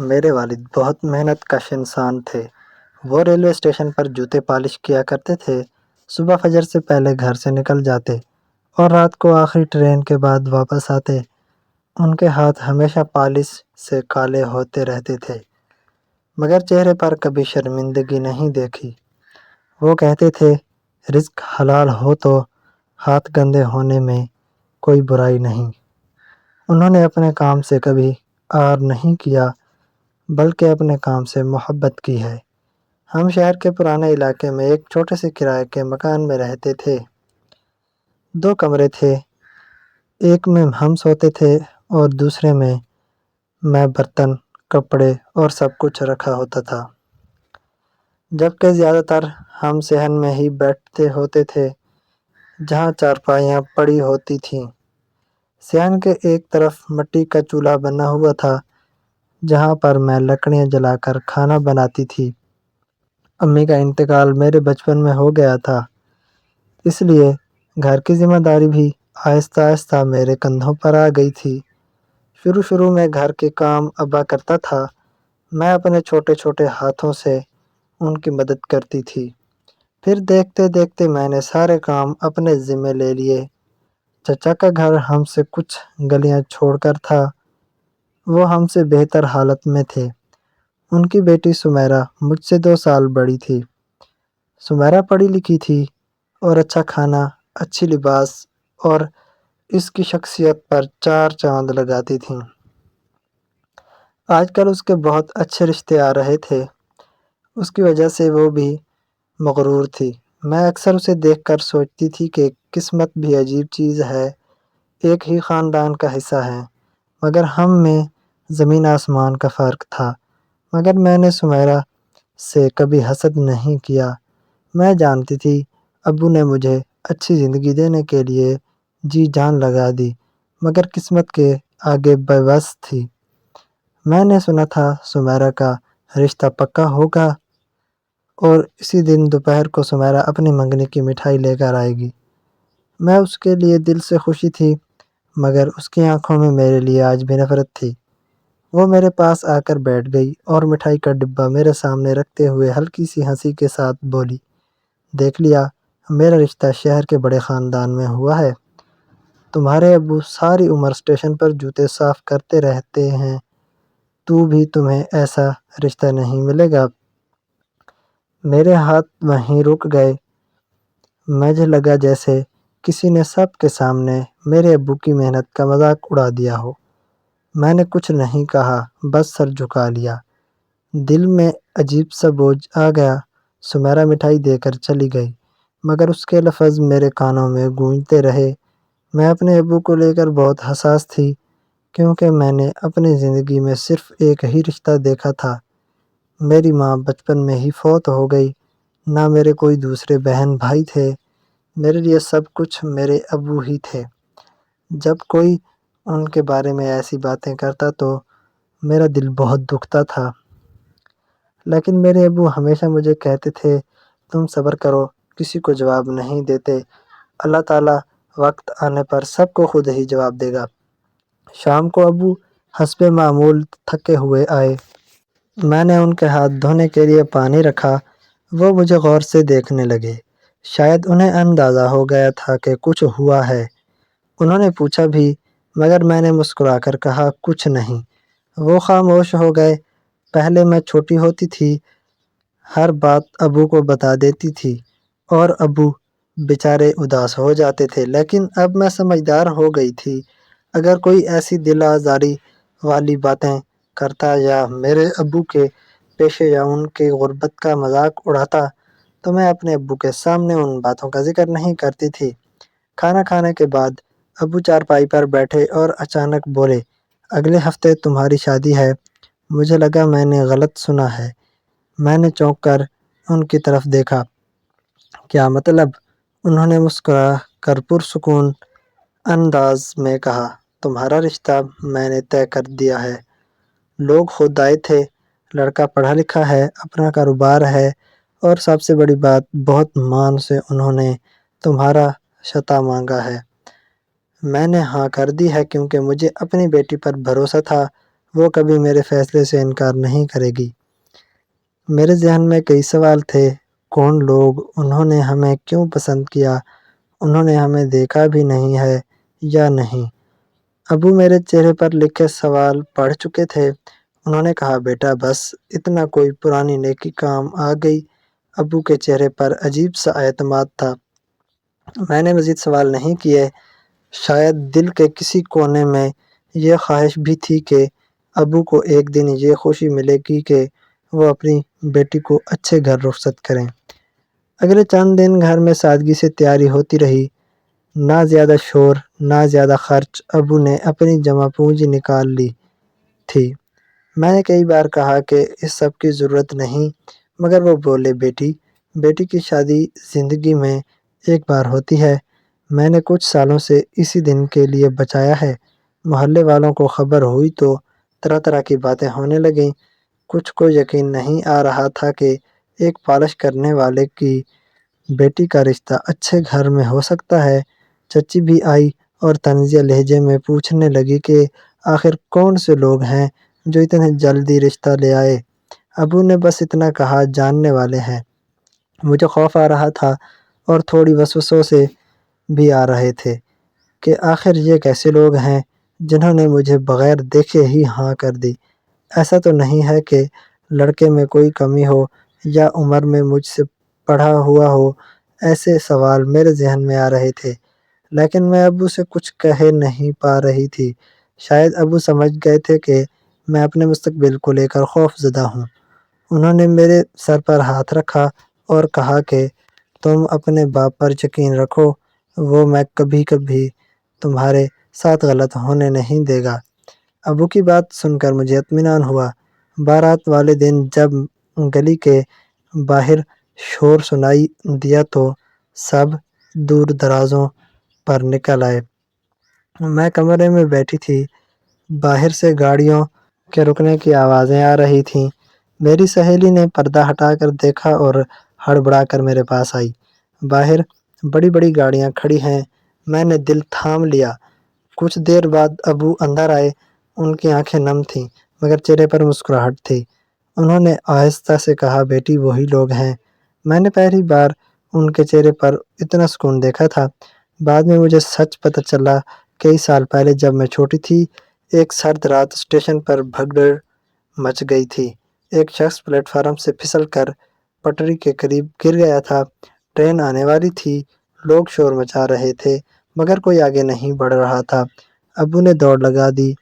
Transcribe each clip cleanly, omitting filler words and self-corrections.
میرے والد بہت محنت کش انسان تھے۔ وہ ریلوے اسٹیشن پر جوتے پالش کیا کرتے تھے، صبح فجر سے پہلے گھر سے نکل جاتے اور رات کو آخری ٹرین کے بعد واپس آتے۔ ان کے ہاتھ ہمیشہ پالش سے کالے ہوتے رہتے تھے، مگر چہرے پر کبھی شرمندگی نہیں دیکھی۔ وہ کہتے تھے، رزق حلال ہو تو ہاتھ گندے ہونے میں کوئی برائی نہیں۔ انہوں نے اپنے کام سے کبھی آر نہیں کیا، بلکہ اپنے کام سے محبت کی ہے۔ ہم شہر کے پرانے علاقے میں ایک چھوٹے سے کرائے کے مکان میں رہتے تھے۔ 2 کمرے تھے، ایک میں ہم سوتے تھے اور دوسرے میں برتن، کپڑے اور سب کچھ رکھا ہوتا تھا، جبکہ زیادہ تر ہم صحن میں ہی بیٹھتے ہوتے تھے جہاں چارپائیاں پڑی ہوتی تھیں۔ صحن کے ایک طرف مٹی کا چولہا بنا ہوا تھا جہاں پر میں لکڑیاں جلا کر کھانا بناتی تھی۔ امی کا انتقال میرے بچپن میں ہو گیا تھا، اس لیے گھر کی ذمہ داری بھی آہستہ آہستہ میرے کندھوں پر آ گئی تھی۔ شروع میں گھر کے کام ابا کرتا تھا، میں اپنے چھوٹے چھوٹے ہاتھوں سے ان کی مدد کرتی تھی۔ پھر دیکھتے دیکھتے میں نے سارے کام اپنے ذمے لے لیے۔ چچا کا گھر ہم سے کچھ گلیاں چھوڑ کر تھا، وہ ہم سے بہتر حالت میں تھے۔ ان کی بیٹی سمیرہ مجھ سے 2 سال بڑی تھی۔ سمیرہ پڑھی لکھی تھی اور اچھا کھانا، اچھی لباس اور اس کی شخصیت پر 4 چاند لگاتی تھیں۔ آج کل اس کے بہت اچھے رشتے آ رہے تھے، اس کی وجہ سے وہ بھی مغرور تھی۔ میں اکثر اسے دیکھ کر سوچتی تھی کہ قسمت بھی عجیب چیز ہے، ایک ہی خاندان کا حصہ ہیں، مگر ہم میں زمین آسمان کا فرق تھا۔ مگر میں نے سمیرہ سے کبھی حسد نہیں کیا۔ میں جانتی تھی ابو نے مجھے اچھی زندگی دینے کے لیے جی جان لگا دی، مگر قسمت کے آگے بے بس تھی۔ میں نے سنا تھا سمیرہ کا رشتہ پکا ہوگا اور اسی دن دوپہر کو سمیرہ اپنی منگنی کی مٹھائی لے کر آئے گی۔ میں اس کے لیے دل سے خوشی تھی، مگر اس کی آنکھوں میں میرے لیے آج بھی نفرت تھی۔ وہ میرے پاس آ کر بیٹھ گئی اور مٹھائی کا ڈبہ میرے سامنے رکھتے ہوئے ہلکی سی ہنسی کے ساتھ بولی، دیکھ لیا، میرا رشتہ شہر کے بڑے خاندان میں ہوا ہے۔ تمہارے ابو ساری عمر اسٹیشن پر جوتے صاف کرتے رہتے ہیں، تو بھی تمہیں ایسا رشتہ نہیں ملے گا۔ میرے ہاتھ وہیں رک گئے۔ مجھے لگا جیسے کسی نے سب کے سامنے میرے ابو کی محنت کا مذاق اڑا دیا ہو۔ میں نے کچھ نہیں کہا، بس سر جھکا لیا۔ دل میں عجیب سا بوجھ آ گیا۔ سمیرہ مٹھائی دے کر چلی گئی، مگر اس کے لفظ میرے کانوں میں گونجتے رہے۔ میں اپنے ابو کو لے کر بہت حساس تھی، کیونکہ میں نے اپنی زندگی میں صرف ایک ہی رشتہ دیکھا تھا۔ میری ماں بچپن میں ہی فوت ہو گئی، نہ میرے کوئی دوسرے بہن بھائی تھے۔ میرے لیے سب کچھ میرے ابو ہی تھے۔ جب کوئی ان کے بارے میں ایسی باتیں کرتا تو میرا دل بہت دکھتا تھا، لیکن میرے ابو ہمیشہ مجھے کہتے تھے، تم صبر کرو، کسی کو جواب نہیں دیتے، اللہ تعالیٰ وقت آنے پر سب کو خود ہی جواب دے گا۔ شام کو ابو حسب معمول تھکے ہوئے آئے۔ میں نے ان کے ہاتھ دھونے کے لیے پانی رکھا، وہ مجھے غور سے دیکھنے لگے۔ شاید انہیں اندازہ ہو گیا تھا کہ کچھ ہوا ہے۔ انہوں نے پوچھا بھی، مگر میں نے مسکرا کر کہا، کچھ نہیں۔ وہ خاموش ہو گئے۔ پہلے میں چھوٹی ہوتی تھی، ہر بات ابو کو بتا دیتی تھی اور ابو بیچارے اداس ہو جاتے تھے، لیکن اب میں سمجھدار ہو گئی تھی۔ اگر کوئی ایسی دل آزاری والی باتیں کرتا یا میرے ابو کے پیشے یا ان کی غربت کا مذاق اڑاتا تو میں اپنے ابو کے سامنے ان باتوں کا ذکر نہیں کرتی تھی۔ کھانا کھانے کے بعد ابو چارپائی پر بیٹھے اور اچانک بولے، اگلے ہفتے تمہاری شادی ہے۔ مجھے لگا میں نے غلط سنا ہے۔ میں نے چونک کر ان کی طرف دیکھا۔ کیا مطلب؟ انہوں نے مسکرا کر پرسکون انداز میں کہا، تمہارا رشتہ میں نے طے کر دیا ہے۔ لوگ خود آئے تھے، لڑکا پڑھا لکھا ہے، اپنا کاروبار ہے اور سب سے بڑی بات، بہت مان سے انہوں نے تمہارا شطح مانگا ہے۔ میں نے ہاں کر دی ہے کیونکہ مجھے اپنی بیٹی پر بھروسہ تھا، وہ کبھی میرے فیصلے سے انکار نہیں کرے گی۔ میرے ذہن میں کئی سوال تھے، کون لوگ، انہوں نے ہمیں کیوں پسند کیا، انہوں نے ہمیں دیکھا بھی نہیں ہے یا نہیں؟ ابو میرے چہرے پر لکھے سوال پڑھ چکے تھے۔ انہوں نے کہا، بیٹا بس اتنا، کوئی پرانی نیکی کام آ گئی؟ ابو کے چہرے پر عجیب سا اعتماد تھا۔ میں نے مزید سوال نہیں کیے۔ شاید دل کے کسی کونے میں یہ خواہش بھی تھی کہ ابو کو ایک دن یہ خوشی ملے گی کہ وہ اپنی بیٹی کو اچھے گھر رخصت کریں۔ اگلے چند دن گھر میں سادگی سے تیاری ہوتی رہی، نہ زیادہ شور نہ زیادہ خرچ۔ ابو نے اپنی جمع پونجی نکال لی تھی۔ میں نے کئی بار کہا کہ اس سب کی ضرورت نہیں، مگر وہ بولے، بیٹی کی شادی زندگی میں ایک بار ہوتی ہے، میں نے کچھ سالوں سے اسی دن کے لیے بچایا ہے۔ محلے والوں کو خبر ہوئی تو طرح طرح کی باتیں ہونے لگیں۔ کچھ کو یقین نہیں آ رہا تھا کہ ایک پالش کرنے والے کی بیٹی کا رشتہ اچھے گھر میں ہو سکتا ہے۔ چچی بھی آئی اور طنزیہ لہجے میں پوچھنے لگی کہ آخر کون سے لوگ ہیں جو اتنے جلدی رشتہ لے آئے؟ ابو نے بس اتنا کہا، جاننے والے ہیں۔ مجھے خوف آ رہا تھا اور تھوڑی وسوسوں سے بھی آ رہے تھے کہ آخر یہ کیسے لوگ ہیں جنہوں نے مجھے بغیر دیکھے ہی ہاں کر دی۔ ایسا تو نہیں ہے کہ لڑکے میں کوئی کمی ہو یا عمر میں مجھ سے پڑھا ہوا ہو؟ ایسے سوال میرے ذہن میں آ رہے تھے، لیکن میں ابو سے کچھ کہہ نہیں پا رہی تھی۔ شاید ابو سمجھ گئے تھے کہ میں اپنے مستقبل کو لے کر خوف زدہ ہوں۔ انہوں نے میرے سر پر ہاتھ رکھا اور کہا کہ تم اپنے باپ پر یقین رکھو، وہ میں کبھی کبھی تمہارے ساتھ غلط ہونے نہیں دے گا۔ ابو کی بات سن کر مجھے اطمینان ہوا۔ بارات والے دن جب گلی کے باہر شور سنائی دیا تو سب دور درازوں پر نکل آئے۔ میں کمرے میں بیٹھی تھی، باہر سے گاڑیوں کے رکنے کی آوازیں آ رہی تھیں۔ میری سہیلی نے پردہ ہٹا کر دیکھا اور ہڑبڑا کر میرے پاس آئی۔ باہر بڑی بڑی گاڑیاں کھڑی ہیں۔ میں نے دل تھام لیا۔ کچھ دیر بعد ابو اندر آئے۔ ان کی آنکھیں نم تھیں مگر چہرے پر مسکراہٹ تھی۔ انہوں نے آہستہ سے کہا، بیٹی وہی لوگ ہیں۔ میں نے پہلی بار ان کے چہرے پر اتنا سکون دیکھا تھا۔ بعد میں مجھے سچ پتہ چلا، کئی سال پہلے جب میں چھوٹی تھی، ایک سرد رات اسٹیشن پر بھگدڑ مچ گئی تھی۔ ایک شخص پلیٹ فارم سے پھسل کر پٹری کے قریب گر گیا تھا۔ ٹرین آنے والی تھی، لوگ شور مچا رہے تھے مگر کوئی آگے نہیں بڑھ رہا تھا۔ ابو نے دوڑ لگا دی۔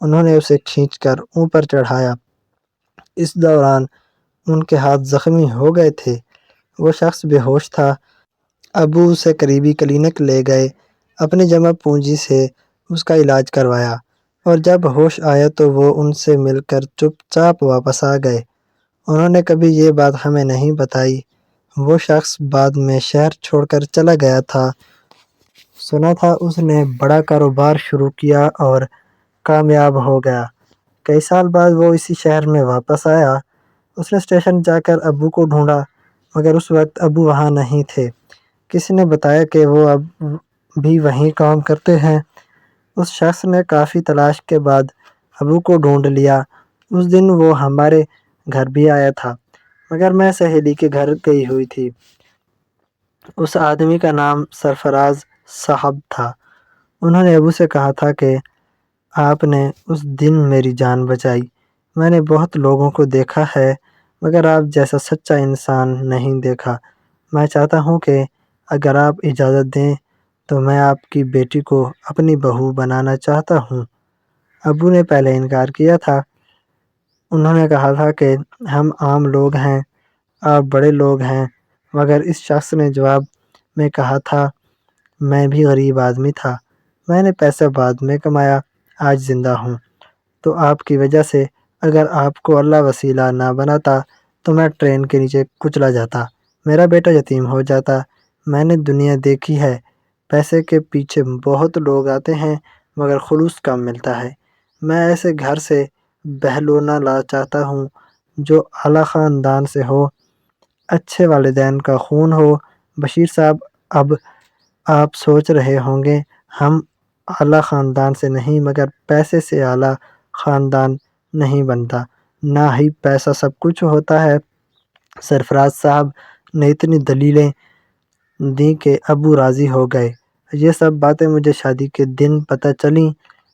انہوں نے اسے کھینچ کر اوپر چڑھایا۔ اس دوران ان کے ہاتھ زخمی ہو گئے تھے۔ وہ شخص بے ہوش تھا۔ ابو اسے قریبی کلینک لے گئے، اپنی جمع پونجی سے اس کا علاج کروایا، اور جب ہوش آیا تو وہ ان سے مل کر چپ چاپ واپس آ گئے۔ انہوں نے کبھی یہ بات ہمیں نہیں بتائی۔ وہ شخص بعد میں شہر چھوڑ کر چلا گیا تھا۔ سنا تھا اس نے بڑا کاروبار شروع کیا اور کامیاب ہو گیا۔ کئی سال بعد وہ اسی شہر میں واپس آیا۔ اس نے اسٹیشن جا کر ابو کو ڈھونڈا مگر اس وقت ابو وہاں نہیں تھے۔ کسی نے بتایا کہ وہ اب بھی وہیں کام کرتے ہیں۔ اس شخص نے کافی تلاش کے بعد ابو کو ڈھونڈ لیا۔ اس دن وہ ہمارے گھر بھی آیا تھا مگر میں سہیلی کے گھر گئی ہوئی تھی۔ اس آدمی کا نام سرفراز صاحب تھا۔ انہوں نے ابو سے کہا تھا کہ آپ نے اس دن میری جان بچائی۔ میں نے بہت لوگوں کو دیکھا ہے مگر آپ جیسا سچا انسان نہیں دیکھا۔ میں چاہتا ہوں کہ اگر آپ اجازت دیں تو میں آپ کی بیٹی کو اپنی بہو بنانا چاہتا ہوں۔ ابو نے پہلے انکار کیا تھا۔ انہوں نے کہا تھا کہ ہم عام لوگ ہیں، آپ بڑے لوگ ہیں، مگر اس شخص نے جواب میں کہا تھا، میں بھی غریب آدمی تھا، میں نے پیسہ بعد میں کمایا، آج زندہ ہوں تو آپ کی وجہ سے۔ اگر آپ کو اللہ وسیلہ نہ بناتا تو میں ٹرین کے نیچے کچلا جاتا، میرا بیٹا یتیم ہو جاتا۔ میں نے دنیا دیکھی ہے، پیسے کے پیچھے بہت لوگ آتے ہیں مگر خلوص کم ملتا ہے۔ میں ایسے گھر سے بہلونا لا چاہتا ہوں جو اعلیٰ خاندان سے ہو، اچھے والدین کا خون ہو۔ بشیر صاحب، اب آپ سوچ رہے ہوں گے ہم اعلیٰ خاندان سے نہیں مگر پیسے سے اعلیٰ خاندان نہیں بنتا، نہ ہی پیسہ سب کچھ ہوتا ہے۔ سرفراز صاحب نے اتنی دلیلیں دیں کہ ابو راضی ہو گئے۔ یہ سب باتیں مجھے شادی کے دن پتہ چلیں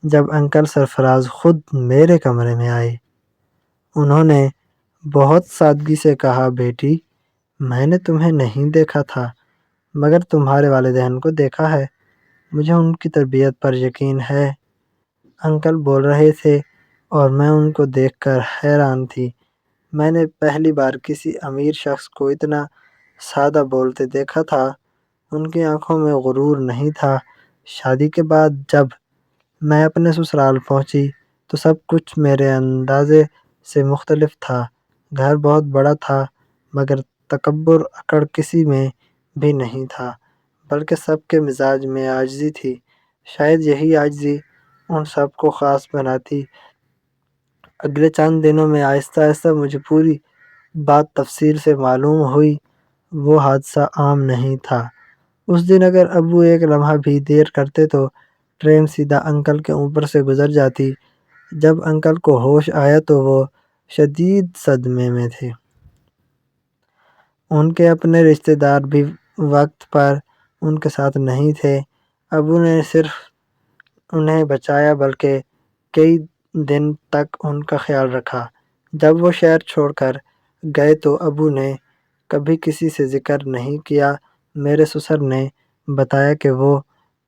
جب انکل سرفراز خود میرے کمرے میں آئے۔ انہوں نے بہت سادگی سے کہا، بیٹی میں نے تمہیں نہیں دیکھا تھا مگر تمہارے والدین کو دیکھا ہے، مجھے ان کی تربیت پر یقین ہے۔ انکل بول رہے تھے اور میں ان کو دیکھ کر حیران تھی۔ میں نے پہلی بار کسی امیر شخص کو اتنا سادہ بولتے دیکھا تھا، ان کی آنکھوں میں غرور نہیں تھا۔ شادی کے بعد جب میں اپنے سسرال پہنچی تو سب کچھ میرے اندازے سے مختلف تھا۔ گھر بہت بڑا تھا مگر تکبر اکڑ کسی میں بھی نہیں تھا، بلکہ سب کے مزاج میں عاجزی تھی۔ شاید یہی عاجزی ان سب کو خاص بناتی۔ اگلے چند دنوں میں آہستہ آہستہ مجھے پوری بات تفصیل سے معلوم ہوئی۔ وہ حادثہ عام نہیں تھا۔ اس دن اگر ابو ایک لمحہ بھی دیر کرتے تو ٹرین سیدھا انکل کے اوپر سے گزر جاتی۔ جب انکل کو ہوش آیا تو وہ شدید صدمے میں تھے۔ ان کے اپنے رشتہ دار بھی وقت پر ان کے ساتھ نہیں تھے۔ ابو نے صرف انہیں بچایا بلکہ کئی دن تک ان کا خیال رکھا۔ جب وہ شہر چھوڑ کر گئے تو ابو نے کبھی کسی سے ذکر نہیں کیا۔ میرے سسر نے بتایا کہ وہ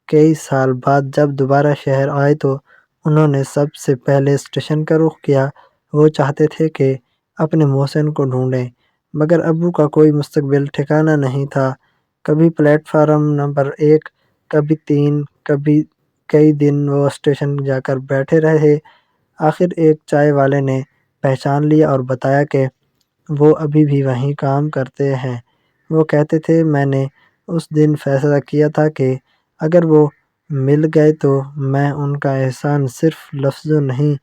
کئی سال بعد جب دوبارہ شہر آئے تو انہوں نے سب سے پہلے اسٹیشن کا رخ کیا۔ وہ چاہتے تھے کہ اپنے محسن کو ڈھونڈیں مگر ابو کا کوئی مستقبل ٹھکانہ نہیں تھا۔ کبھی پلیٹ فارم نمبر 1، کبھی 3، کبھی کئی دن وہ اسٹیشن جا کر بیٹھے رہے۔ آخر ایک چائے والے نے پہچان لیا اور بتایا کہ وہ ابھی بھی وہیں کام کرتے ہیں۔ وہ کہتے تھے، میں نے اس دن فیصلہ کیا تھا کہ اگر وہ مل گئے تو میں ان کا احسان صرف لفظوں نہیں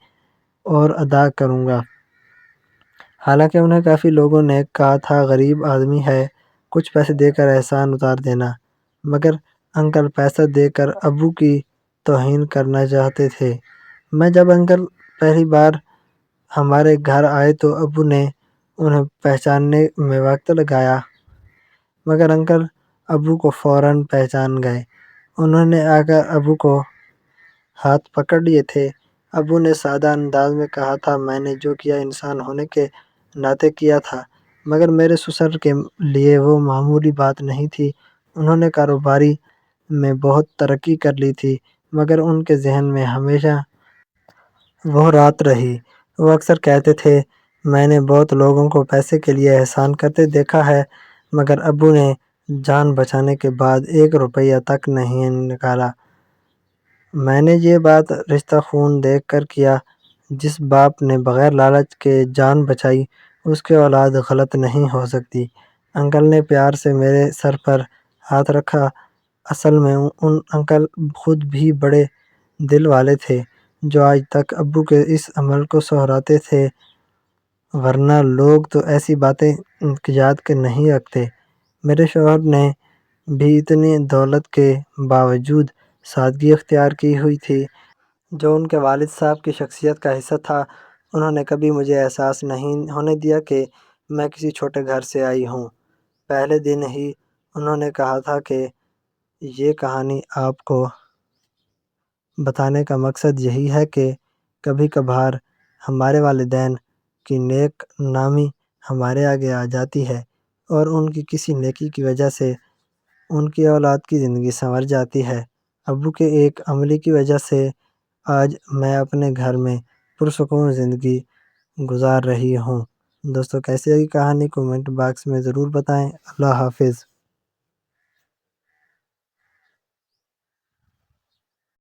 اور ادا کروں گا۔ حالانکہ انہیں کافی لوگوں نے کہا تھا غریب آدمی ہے، کچھ پیسے دے کر احسان اتار دینا، مگر انکل پیسہ دے کر ابو کی توہین کرنا چاہتے تھے۔ میں جب انکل پہلی بار ہمارے گھر آئے تو ابو نے انہیں پہچاننے میں وقت لگایا، مگر انکل ابو کو فوراً پہچان گئے۔ انہوں نے آ کر ابو کو ہاتھ پکڑ لیے تھے۔ ابو نے سادہ انداز میں کہا تھا، میں نے جو کیا انسان ہونے کے ناطے کیا تھا، مگر میرے سسر کے لیے وہ معمولی بات نہیں تھی۔ انہوں نے کاروباری میں بہت ترقی کر لی تھی مگر ان کے ذہن میں ہمیشہ وہ رات رہی۔ وہ اکثر کہتے تھے، میں نے بہت لوگوں کو پیسے کے لیے احسان کرتے دیکھا ہے مگر ابو نے جان بچانے کے بعد 1 روپیہ تک نہیں نکالا۔ میں نے یہ بات رشتہ خون دیکھ کر کیا۔ جس باپ نے بغیر لالچ کے جان بچائی اس کی اولاد غلط نہیں ہو سکتی۔ انکل نے پیار سے میرے سر پر ہاتھ رکھا۔ اصل میں انکل خود بھی بڑے دل والے تھے جو آج تک ابو کے اس عمل کو سہراتے تھے، ورنہ لوگ تو ایسی باتیں یاد کے نہیں رکھتے۔ میرے شوہر نے بھی اتنی دولت کے باوجود سادگی اختیار کی ہوئی تھی جو ان کے والد صاحب کی شخصیت کا حصہ تھا۔ انہوں نے کبھی مجھے احساس نہیں ہونے دیا کہ میں کسی چھوٹے گھر سے آئی ہوں۔ پہلے دن ہی انہوں نے کہا تھا کہ یہ کہانی آپ کو بتانے کا مقصد یہی ہے کہ کبھی کبھار ہمارے والدین کی نیک نامی ہمارے آگے آ جاتی ہے اور ان کی کسی نیکی کی وجہ سے ان کی اولاد کی زندگی سنور جاتی ہے۔ ابو کے ایک عمل کی وجہ سے آج میں اپنے گھر میں پرسکون زندگی گزار رہی ہوں۔ دوستو کیسی لگی کہانی کمنٹ باکس میں ضرور بتائیں۔ اللہ حافظ۔